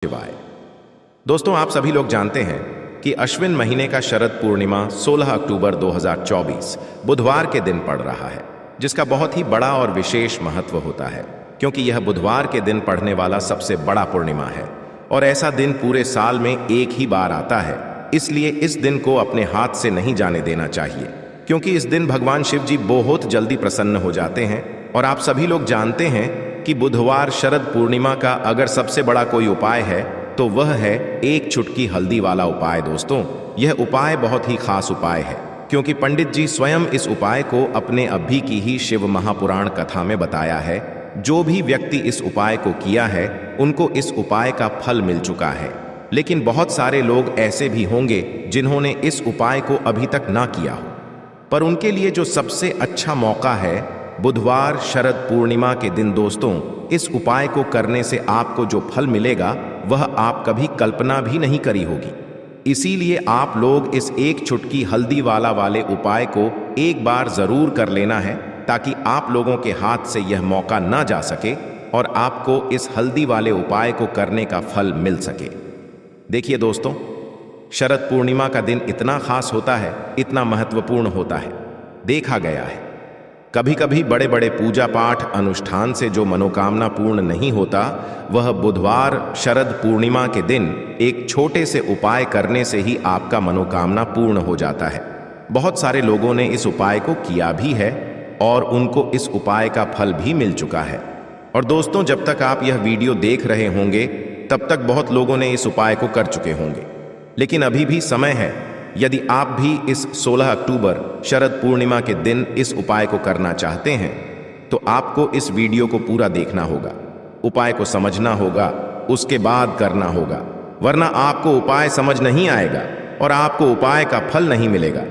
शिवाय। दोस्तों, आप सभी लोग जानते हैं कि अश्विन महीने का शरद पूर्णिमा 16 अक्टूबर 2024 बुधवार के दिन पड़ रहा है, जिसका बहुत ही बड़ा और विशेष महत्व होता है क्योंकि यह बुधवार के दिन पड़ने वाला सबसे बड़ा पूर्णिमा है और ऐसा दिन पूरे साल में एक ही बार आता है। इसलिए इस दिन को अपने हाथ से नहीं जाने देना चाहिए क्योंकि इस दिन भगवान शिव जी बहुत जल्दी प्रसन्न हो जाते हैं। और आप सभी लोग जानते हैं कि बुधवार शरद पूर्णिमा का अगर सबसे बड़ा कोई उपाय है तो वह है एक चुटकी हल्दी वाला उपाय। दोस्तों, यह उपाय बहुत ही खास उपाय है क्योंकि पंडित जी स्वयं इस उपाय को अपने अभी की ही शिव महापुराण कथा में बताया है। जो भी व्यक्ति इस उपाय को किया है उनको इस उपाय का फल मिल चुका है, लेकिन बहुत सारे लोग ऐसे भी होंगे जिन्होंने इस उपाय को अभी तक ना किया हो। पर उनके लिए जो सबसे अच्छा मौका है बुधवार शरद पूर्णिमा के दिन, दोस्तों, इस उपाय को करने से आपको जो फल मिलेगा वह आप कभी कल्पना भी नहीं करी होगी। इसीलिए आप लोग इस एक चुटकी हल्दी वाले उपाय को एक बार जरूर कर लेना है ताकि आप लोगों के हाथ से यह मौका ना जा सके और आपको इस हल्दी वाले उपाय को करने का फल मिल सके। देखिए दोस्तों, शरद पूर्णिमा का दिन इतना खास होता है, इतना महत्वपूर्ण होता है। देखा गया है कभी कभी बड़े बड़े पूजा पाठ अनुष्ठान से जो मनोकामना पूर्ण नहीं होता, वह बुधवार शरद पूर्णिमा के दिन एक छोटे से उपाय करने से ही आपका मनोकामना पूर्ण हो जाता है। बहुत सारे लोगों ने इस उपाय को किया भी है और उनको इस उपाय का फल भी मिल चुका है। और दोस्तों, जब तक आप यह वीडियो देख रहे होंगे तब तक बहुत लोगों ने इस उपाय को कर चुके होंगे, लेकिन अभी भी समय है। यदि आप भी इस 16 अक्टूबर शरद पूर्णिमा के दिन इस उपाय को करना चाहते हैं तो आपको इस वीडियो को पूरा देखना होगा, उपाय को समझना होगा, उसके बाद करना होगा, वरना आपको उपाय समझ नहीं आएगा और आपको उपाय का फल नहीं मिलेगा।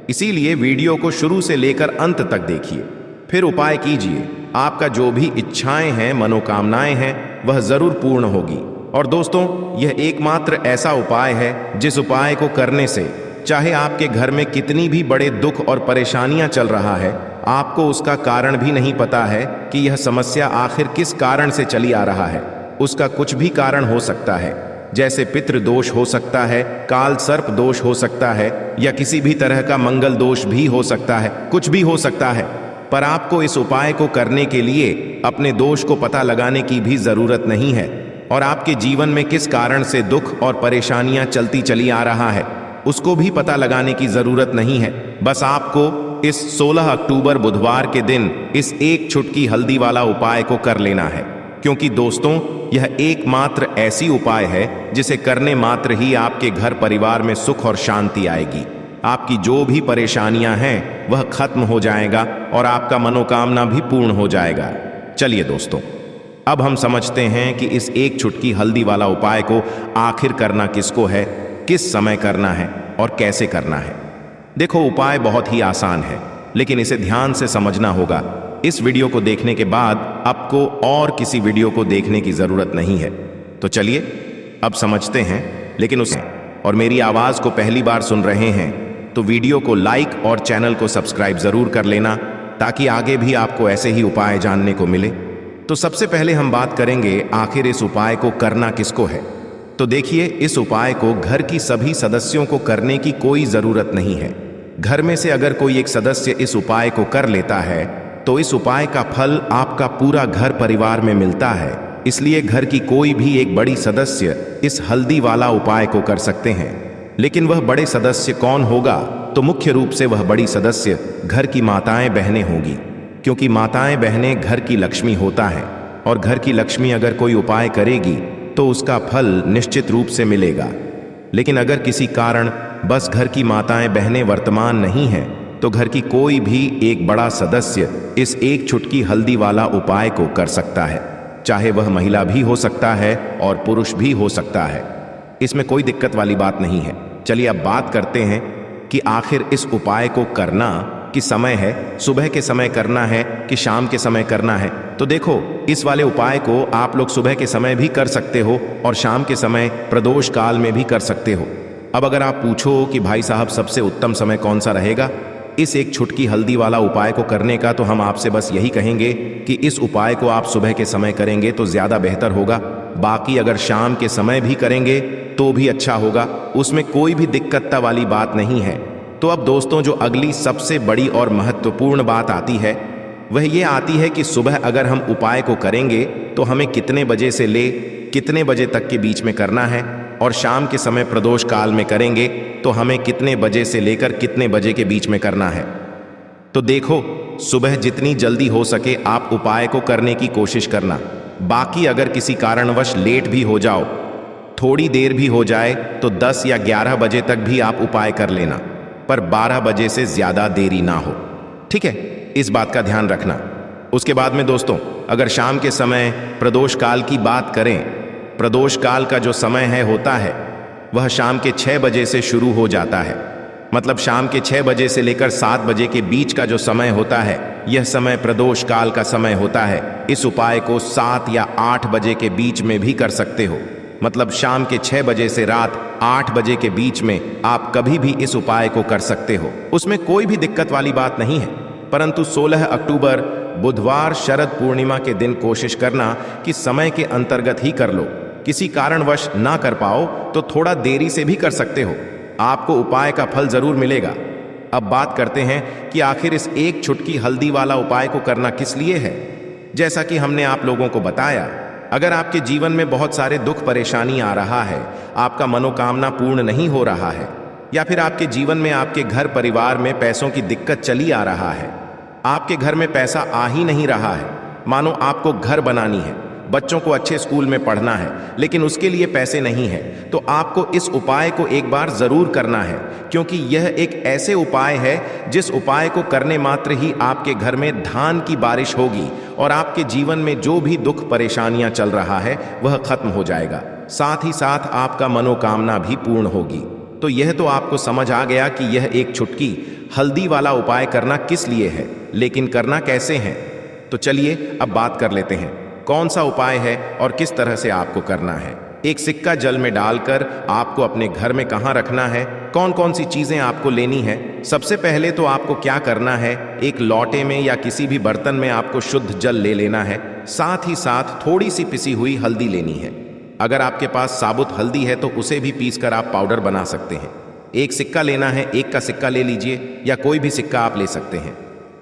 इसीलिए वीडियो को शुरू से लेकर अंत तक देखिए, फिर उपाय कीजिए। आपका जो भी इच्छाएं हैं, मनोकामनाएं हैं, वह जरूर पूर्ण होगी। और दोस्तों, यह एकमात्र ऐसा उपाय है जिस उपाय को करने से चाहे आपके घर में कितनी भी बड़े दुख और परेशानियां चल रहा है, आपको उसका कारण भी नहीं पता है कि यह समस्या आखिर किस कारण से चली आ रहा है। उसका कुछ भी कारण हो सकता है, जैसे पितृ दोष हो सकता है, काल सर्प दोष हो सकता है, या किसी भी तरह का मंगल दोष भी हो सकता है, कुछ भी हो सकता है। पर आपको इस उपाय को करने के लिए अपने दोष को पता लगाने की भी जरूरत नहीं है और आपके जीवन में किस कारण से दुख और परेशानियां चलती चली आ रहा है उसको भी पता लगाने की जरूरत नहीं है। बस आपको इस 16 अक्टूबर बुधवार के दिन इस एक चुटकी हल्दी वाला उपाय को कर लेना है, क्योंकि दोस्तों, यह एकमात्र ऐसी उपाय है जिसे करने मात्र ही आपके घर परिवार में सुख और शांति आएगी। आपकी जो भी परेशानियां हैं वह खत्म हो जाएगा और आपका मनोकामना भी पूर्ण हो जाएगा। चलिए दोस्तों, अब हम समझते हैं कि इस एक चुटकी हल्दी वाला उपाय को आखिर करना किसको है, किस समय करना है और कैसे करना है। देखो, उपाय बहुत ही आसान है, लेकिन इसे ध्यान से समझना होगा। इस वीडियो को देखने के बाद आपको और किसी वीडियो को देखने की जरूरत नहीं है। तो चलिए अब समझते हैं। लेकिन और मेरी आवाज को पहली बार सुन रहे हैं तो वीडियो को लाइक और चैनल को सब्सक्राइब जरूर कर लेना ताकि आगे भी आपको ऐसे ही उपाय जानने को मिले। तो सबसे पहले हम बात करेंगे आखिर इस उपाय को करना किसको है। तो देखिए, इस उपाय को घर की सभी सदस्यों को करने की कोई जरूरत नहीं है। घर में से अगर कोई एक सदस्य इस उपाय को कर लेता है तो इस उपाय का फल आपका पूरा घर परिवार में मिलता है। इसलिए घर की कोई भी एक बड़ी सदस्य इस हल्दी वाला उपाय को कर सकते हैं। लेकिन वह बड़े सदस्य कौन होगा? तो मुख्य रूप से वह बड़ी सदस्य घर की माताएं बहनें होंगी, क्योंकि माताएं बहनें घर की लक्ष्मी होता है और घर की लक्ष्मी अगर कोई उपाय करेगी तो उसका फल निश्चित रूप से मिलेगा। लेकिन अगर किसी कारण बस घर की माताएं बहनें वर्तमान नहीं हैं तो घर की कोई भी एक बड़ा सदस्य इस एक चुटकी हल्दी वाला उपाय को कर सकता है, चाहे वह महिला भी हो सकता है और पुरुष भी हो सकता है। इसमें कोई दिक्कत वाली बात नहीं है। चलिए अब बात करते हैं कि आखिर इस उपाय को करना कि समय है, सुबह के समय करना है कि शाम के समय करना है। तो देखो, इस वाले उपाय को आप लोग सुबह के समय भी कर सकते हो और शाम के समय प्रदोष काल में भी कर सकते हो। अब अगर आप पूछो कि भाई साहब सबसे उत्तम समय कौन सा रहेगा इस एक चुटकी हल्दी वाला उपाय को करने का, तो हम आपसे बस यही कहेंगे कि इस उपाय को आप सुबह के समय करेंगे तो ज्यादा बेहतर होगा, बाकी अगर शाम के समय भी करेंगे तो भी अच्छा होगा, उसमें कोई भी दिक्कत वाली बात नहीं है। तो अब दोस्तों, जो अगली सबसे बड़ी और महत्वपूर्ण बात आती है वह ये आती है कि सुबह अगर हम उपाय को करेंगे तो हमें कितने बजे से ले कितने बजे तक के बीच में करना है, और शाम के समय प्रदोष काल में करेंगे तो हमें कितने बजे से लेकर कितने बजे के बीच में करना है। तो देखो, सुबह जितनी जल्दी हो सके आप उपाय को करने की कोशिश करना। बाकी अगर किसी कारणवश लेट भी हो जाओ, थोड़ी देर भी हो जाए, तो 10 या 11 बजे तक भी आप उपाय कर लेना, पर 12 बजे से ज्यादा देरी ना हो। ठीक है, इस बात का ध्यान रखना। उसके बाद में दोस्तों, अगर शाम के समय प्रदोष काल की बात करें, प्रदोष काल का जो समय होता है वह शाम के 6 बजे से शुरू हो जाता है। मतलब शाम के 6 बजे से लेकर 7 बजे के बीच का जो समय होता है, यह समय प्रदोष काल का समय होता है। इस उपाय को 7 या 8 बजे के बीच में भी कर सकते हो। मतलब शाम के 6 बजे से रात 8 बजे के बीच में आप कभी भी इस उपाय को कर सकते हो, उसमें कोई भी दिक्कत वाली बात नहीं है। परंतु 16 अक्टूबर बुधवार शरद पूर्णिमा के दिन कोशिश करना कि समय के अंतर्गत ही कर लो। किसी कारणवश ना कर पाओ तो थोड़ा देरी से भी कर सकते हो, आपको उपाय का फल जरूर मिलेगा। अब बात करते हैं कि आखिर इस एक चुटकी हल्दी वाला उपाय को करना किस लिए है। जैसा कि हमने आप लोगों को बताया, अगर आपके जीवन में बहुत सारे दुख परेशानी आ रहा है, आपका मनोकामना पूर्ण नहीं हो रहा है, या फिर आपके जीवन में आपके घर परिवार में पैसों की दिक्कत चली आ रहा है, आपके घर में पैसा आ ही नहीं रहा है, मानो आपको घर बनानी है, बच्चों को अच्छे स्कूल में पढ़ना है, लेकिन उसके लिए पैसे नहीं है, तो आपको इस उपाय को एक बार जरूर करना है, क्योंकि यह एक ऐसे उपाय है जिस उपाय को करने मात्र ही आपके घर में धान की बारिश होगी और आपके जीवन में जो भी दुख परेशानियां चल रहा है वह खत्म हो जाएगा। साथ ही साथ आपका मनोकामना भी पूर्ण होगी। तो यह तो आपको समझ आ गया कि यह एक चुटकी हल्दी वाला उपाय करना किस लिए है, लेकिन करना कैसे है। तो चलिए अब बात कर लेते हैं कौन सा उपाय है और किस तरह से आपको करना है। एक सिक्का जल में डालकर आपको अपने घर में कहाँ रखना है, कौन कौन सी चीजें आपको लेनी है। सबसे पहले तो आपको क्या करना है, एक लोटे में या किसी भी बर्तन में आपको शुद्ध जल ले लेना है, साथ ही साथ थोड़ी सी पिसी हुई हल्दी लेनी है। अगर आपके पास साबुत हल्दी है तो उसे भी पीसकर आप पाउडर बना सकते हैं। एक सिक्का लेना है, 1 का सिक्का ले लीजिए, या कोई भी सिक्का आप ले सकते हैं,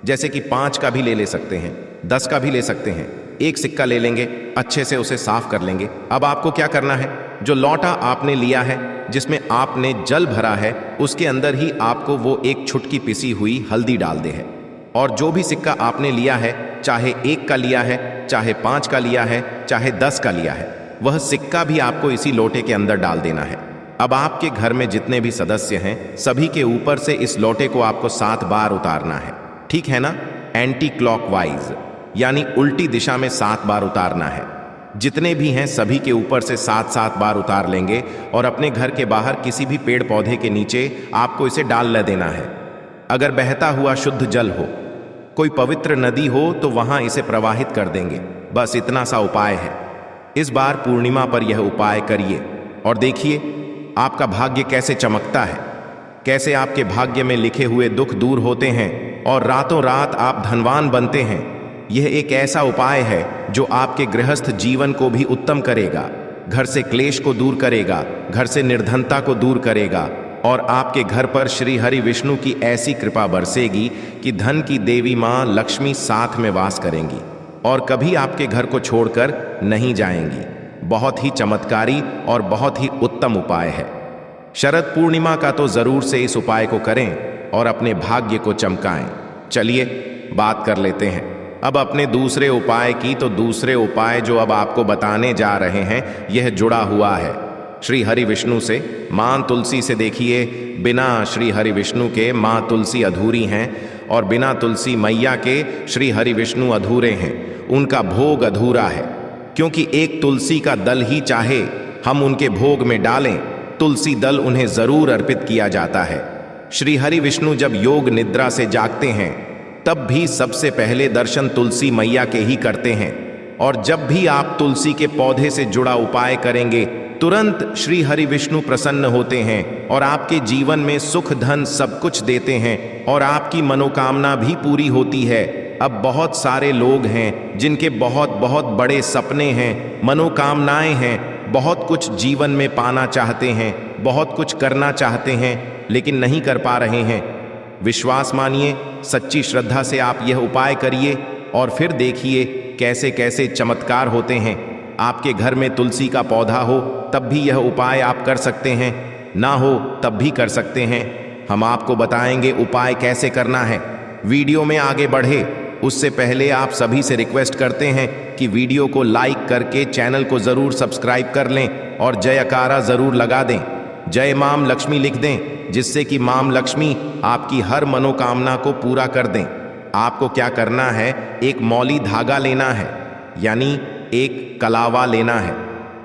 जैसे कि 5 का भी ले सकते हैं, 10 का भी ले सकते हैं। एक सिक्का ले लेंगे, अच्छे से उसे साफ कर लेंगे। अब आपको क्या करना है, जो लोटा आपने लिया है जिसमें आपने जल भरा है, उसके अंदर ही आपको वो एक चुटकी पिसी हुई हल्दी डाल दे है। और जो भी सिक्का आपने लिया है, चाहे 1 का लिया है, चाहे 5 का लिया है, चाहे 10 का लिया है, वह सिक्का भी आपको इसी लोटे के अंदर डाल देना है। अब आपके घर में जितने भी सदस्य हैं, सभी के ऊपर से इस लोटे को आपको 7 बार उतारना है। ठीक है ना, एंटी क्लॉकवाइज यानी उल्टी दिशा में 7 बार उतारना है। जितने भी हैं सभी के ऊपर से 7-7 बार उतार लेंगे और अपने घर के बाहर किसी भी पेड़ पौधे के नीचे आपको इसे डाल देना है। अगर बहता हुआ शुद्ध जल हो, कोई पवित्र नदी हो, तो वहां इसे प्रवाहित कर देंगे। बस इतना सा उपाय है। इस बार पूर्णिमा पर यह उपाय करिए और देखिए आपका भाग्य कैसे चमकता है, कैसे आपके भाग्य में लिखे हुए दुख दूर होते हैं और रातों रात आप धनवान बनते हैं। यह एक ऐसा उपाय है जो आपके गृहस्थ जीवन को भी उत्तम करेगा, घर से क्लेश को दूर करेगा, घर से निर्धनता को दूर करेगा और आपके घर पर श्री हरि विष्णु की ऐसी कृपा बरसेगी कि धन की देवी मां लक्ष्मी साथ में वास करेंगी और कभी आपके घर को छोड़कर नहीं जाएंगी। बहुत ही चमत्कारी और बहुत ही उत्तम उपाय है। शरद पूर्णिमा का तो जरूर से इस उपाय को करें और अपने भाग्य को चमकाएं। चलिए बात कर लेते हैं अब अपने दूसरे उपाय की। तो दूसरे उपाय जो अब आपको बताने जा रहे हैं, यह जुड़ा हुआ है श्री हरि विष्णु से, मां तुलसी से। देखिए, बिना श्री हरि विष्णु के मां तुलसी अधूरी हैं और बिना तुलसी मैया के श्री हरि विष्णु अधूरे हैं, उनका भोग अधूरा है। क्योंकि एक तुलसी का दल ही चाहे हम उनके भोग में डालें, तुलसी दल उन्हें जरूर अर्पित किया जाता है। श्री हरि विष्णु जब योग निद्रा से जागते हैं तब भी सबसे पहले दर्शन तुलसी मैया के ही करते हैं। और जब भी आप तुलसी के पौधे से जुड़ा उपाय करेंगे, तुरंत श्री हरि विष्णु प्रसन्न होते हैं और आपके जीवन में सुख धन सब कुछ देते हैं और आपकी मनोकामना भी पूरी होती है। अब बहुत सारे लोग हैं जिनके बहुत बहुत बड़े सपने हैं, मनोकामनाएं हैं, बहुत कुछ जीवन में पाना चाहते हैं, बहुत कुछ करना चाहते हैं, लेकिन नहीं कर पा रहे हैं। विश्वास मानिए, सच्ची श्रद्धा से आप यह उपाय करिए और फिर देखिए कैसे कैसे चमत्कार होते हैं। आपके घर में तुलसी का पौधा हो तब भी यह उपाय आप कर सकते हैं, ना हो तब भी कर सकते हैं। हम आपको बताएंगे उपाय कैसे करना है। वीडियो में आगे बढ़े उससे पहले आप सभी से रिक्वेस्ट करते हैं कि वीडियो को लाइक करके चैनल को ज़रूर सब्सक्राइब कर लें और जयकारा ज़रूर लगा दें। जय माम लक्ष्मी लिख दें, जिससे कि माम लक्ष्मी आपकी हर मनोकामना को पूरा कर दें। आपको क्या करना है, एक मौली धागा लेना है, यानी एक कलावा लेना है।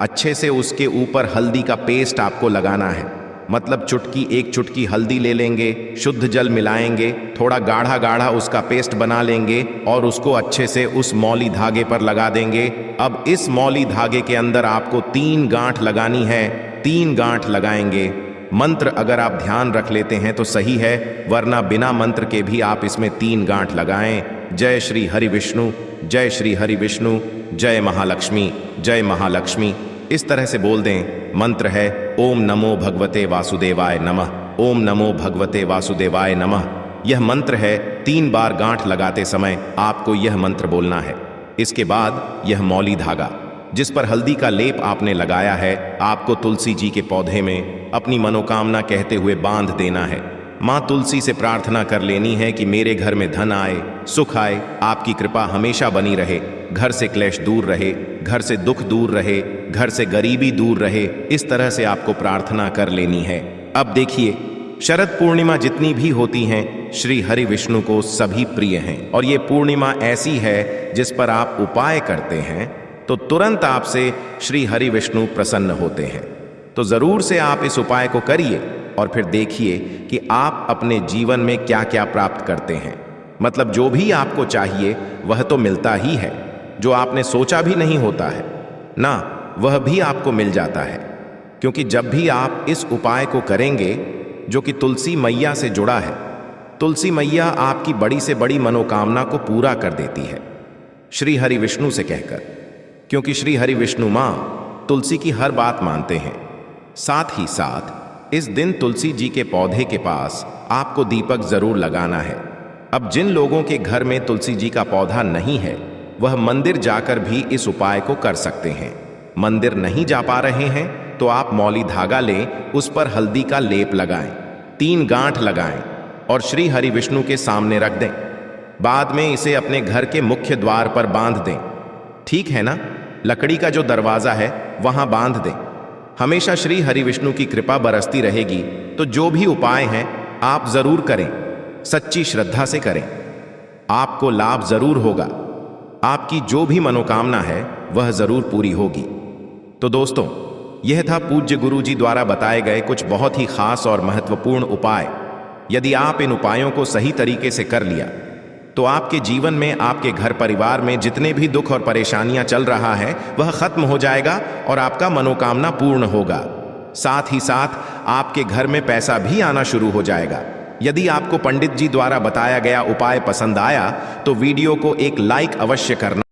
अच्छे से उसके ऊपर हल्दी का पेस्ट आपको लगाना है, मतलब एक चुटकी हल्दी ले लेंगे, शुद्ध जल मिलाएंगे, थोड़ा गाढ़ा गाढ़ा उसका पेस्ट बना लेंगे और उसको अच्छे से उस मौली धागे पर लगा देंगे। अब इस मौली धागे के अंदर आपको 3 गांठ लगानी है। 3 गांठ लगाएंगे। मंत्र अगर आप ध्यान रख लेते हैं तो सही है, वरना बिना मंत्र के भी आप इसमें 3 गांठ लगाएं। जय श्री हरि विष्णु, जय श्री हरि विष्णु, जय महालक्ष्मी, जय महालक्ष्मी, इस तरह से बोल दें। मंत्र है ओम नमो भगवते वासुदेवाय नमः, ओम नमो भगवते वासुदेवाय नमः। यह मंत्र है। 3 बार गांठ लगाते समय आपको यह मंत्र बोलना है। इसके बाद यह मौली धागा जिस पर हल्दी का लेप आपने लगाया है, आपको तुलसी जी के पौधे में अपनी मनोकामना कहते हुए बांध देना है। माँ तुलसी से प्रार्थना कर लेनी है कि मेरे घर में धन आए, सुख आए, आपकी कृपा हमेशा बनी रहे, घर से क्लेश दूर रहे, घर से दुख दूर रहे, घर से गरीबी दूर रहे। इस तरह से आपको प्रार्थना कर लेनी है। अब देखिए, शरद पूर्णिमा जितनी भी होती हैं, श्री हरि विष्णु को सभी प्रिय हैं, और ये पूर्णिमा ऐसी है जिस पर आप उपाय करते हैं तो तुरंत आपसे श्री हरि विष्णु प्रसन्न होते हैं। तो जरूर से आप इस उपाय को करिए और फिर देखिए कि आप अपने जीवन में क्या क्या प्राप्त करते हैं। मतलब जो भी आपको चाहिए वह तो मिलता ही है, जो आपने सोचा भी नहीं होता है ना, वह भी आपको मिल जाता है। क्योंकि जब भी आप इस उपाय को करेंगे जो कि तुलसी मैया से जुड़ा है, तुलसी मैया आपकी बड़ी से बड़ी मनोकामना को पूरा कर देती है श्री हरि विष्णु से कहकर। क्योंकि श्री हरि विष्णु माँ तुलसी की हर बात मानते हैं। साथ ही साथ इस दिन तुलसी जी के पौधे के पास आपको दीपक जरूर लगाना है। अब जिन लोगों के घर में तुलसी जी का पौधा नहीं है, वह मंदिर जाकर भी इस उपाय को कर सकते हैं। मंदिर नहीं जा पा रहे हैं तो आप मौली धागा लें, उस पर हल्दी का लेप लगाएं, 3 गांठ लगाएं और श्री हरि विष्णु के सामने रख दें। बाद में इसे अपने घर के मुख्य द्वार पर बांध दें। ठीक है ना? लकड़ी का जो दरवाजा है वहां बांध दें। हमेशा श्री हरि विष्णु की कृपा बरसती रहेगी। तो जो भी उपाय हैं आप जरूर करें, सच्ची श्रद्धा से करें, आपको लाभ जरूर होगा। आपकी जो भी मनोकामना है वह जरूर पूरी होगी। तो दोस्तों, यह था पूज्य गुरु जी द्वारा बताए गए कुछ बहुत ही खास और महत्वपूर्ण उपाय। यदि आप इन उपायों को सही तरीके से कर लिया तो आपके जीवन में, आपके घर परिवार में जितने भी दुख और परेशानियां चल रहा है वह खत्म हो जाएगा और आपका मनोकामना पूर्ण होगा। साथ ही साथ आपके घर में पैसा भी आना शुरू हो जाएगा। यदि आपको पंडित जी द्वारा बताया गया उपाय पसंद आया तो वीडियो को एक लाइक अवश्य करना।